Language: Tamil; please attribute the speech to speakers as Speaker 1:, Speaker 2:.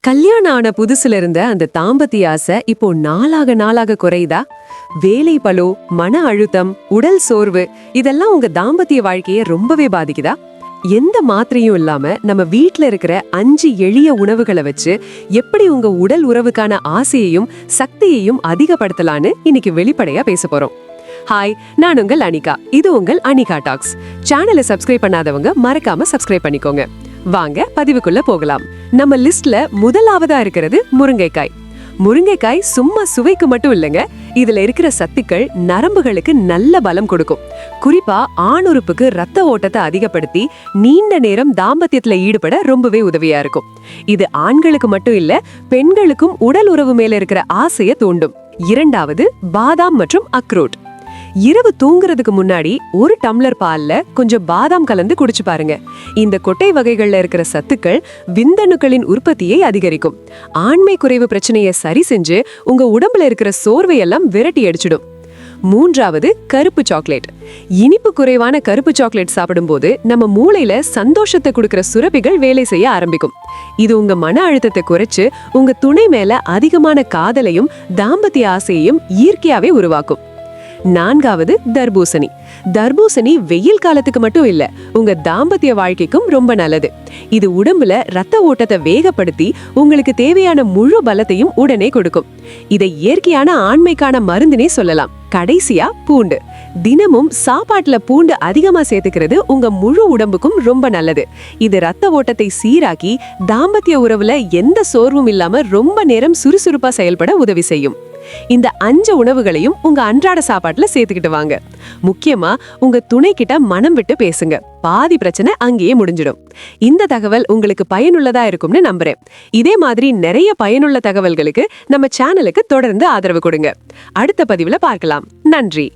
Speaker 1: கல்யாணம் ஆன புதுசுல இருந்த அந்த தாம்பத்திய ஆசை இப்போ நாளாக நாளாக குறையுதா? வேலை பளு, மன அழுத்தம், உடல் சோர்வு இதெல்லாம் உங்க தாம்பத்திய வாழ்க்கையை ரொம்பவே பாதிக்குதா? எந்த மாத்திரையும் இல்லாம நம்ம வீட்ல இருக்கிற 5 எளிய உணவுகளை வச்சு எப்படி உங்க உடல் உறவுக்கான ஆசையையும் சக்தியையும் அதிகப்படுத்தலான்னு இன்னைக்கு வெளிப்படையா பேச போறோம். ஹாய், நான் உங்கள் அனிகா. இது உங்கள் அனிகா டாக்ஸ். சேனலை சப்ஸ்கிரைப் பண்ணாதவங்க மறக்காம சப்ஸ்கிரைப் பண்ணிக்கோங்க. வாங்க பதிவுக்குள்ள போகலாம். நம்ம லிஸ்ட்ல முதலாவதா இருக்கிறது முருங்கைக்காய். முருங்கைக்காய் சும்மா சுவைக்கு மட்டும் இல்லைங்க, இதுல இருக்கிற சத்துக்கள் நரம்புகளுக்கு நல்ல பலம் கொடுக்கும். குறிப்பா ஆணுறுப்புக்கு ரத்த ஓட்டத்தை அதிகப்படுத்தி நீண்ட நேரம் தாம்பத்தியத்துல ஈடுபட ரொம்பவே உதவியா இருக்கும். இது ஆண்களுக்கு மட்டும் இல்ல, பெண்களுக்கும் உடல் உறவு மேல இருக்கிற ஆசையை தூண்டும். இரண்டாவது பாதாம் மற்றும் அக்ரோட். இரவு தூங்குறதுக்கு முன்னாடி 1 டம்ளர் பால்ல கொஞ்சம் பாதாம் கலந்து குடிச்சு பாருங்க. இந்த கொட்டை வகைகள்ல இருக்கிற சத்துக்கள் விந்தணுக்களின் உற்பத்தியை அதிகரிக்கும். ஆண்மை குறைவு பிரச்சனையை சரி செஞ்சு உங்க உடம்புல இருக்கிற சோர்வையெல்லாம் விரட்டி அடிச்சிடும். மூன்றாவது கருப்பு சாக்லேட். இனிப்பு குறைவான கருப்பு சாக்லேட் சாப்பிடும்போது நம்ம மூளையில சந்தோஷத்தை கொடுக்கிற சுரப்பிகள் வேலை செய்ய ஆரம்பிக்கும். இது உங்க மன அழுத்தத்தை குறைச்சு உங்க துணை மேல அதிகமான காதலையும் தாம்பத்திய ஆசையையும் இயற்கையாவே உருவாக்கும். நான்காவது தர்பூசணி. தர்பூசணி வெயில் காலத்துக்கு மட்டும் இல்ல, உங்க தாம்பத்திய வாழ்க்கைக்கும் ரொம்ப நல்லது. இது உடம்புல ரத்த ஓட்டத்தை வேகப்படுத்தி உங்களுக்கு தேவையான முழு பலத்தையும் உடனே கொடுக்கும். இதை இயற்கையான ஆண்மைக்கான மருந்துனே சொல்லலாம். கடைசியா பூண்டு. தினமும் சாப்பாட்டுல பூண்டு அதிகமா சேர்த்துக்கிறது உங்க முழு உடம்புக்கும் ரொம்ப நல்லது. இது ரத்த ஓட்டத்தை சீராக்கி தாம்பத்திய உறவுல எந்த சோர்வும் இல்லாம ரொம்ப நேரம் சுறுசுறுப்பா செயல்பட உதவி செய்யும். இந்த 5 உணவுகளையும் உங்க அன்றாட சாப்பாட்டுல சேர்த்துக்கிட்டு வாங்க. முக்கியமா உங்க துணை கிட்ட மனம் விட்டு பேசுங்க. பாதி பிரச்சனை அங்கேயே முடிஞ்சிடும். இந்த தகவல் உங்களுக்கு பயனுள்ளதா இருக்கும்னு நம்புறேன். இதே மாதிரி நிறைய பயனுள்ள தகவல்களுக்கு நம்ம சேனலுக்கு தொடர்ந்து ஆதரவு கொடுங்க. அடுத்த பதிவுல பார்க்கலாம். நன்றி.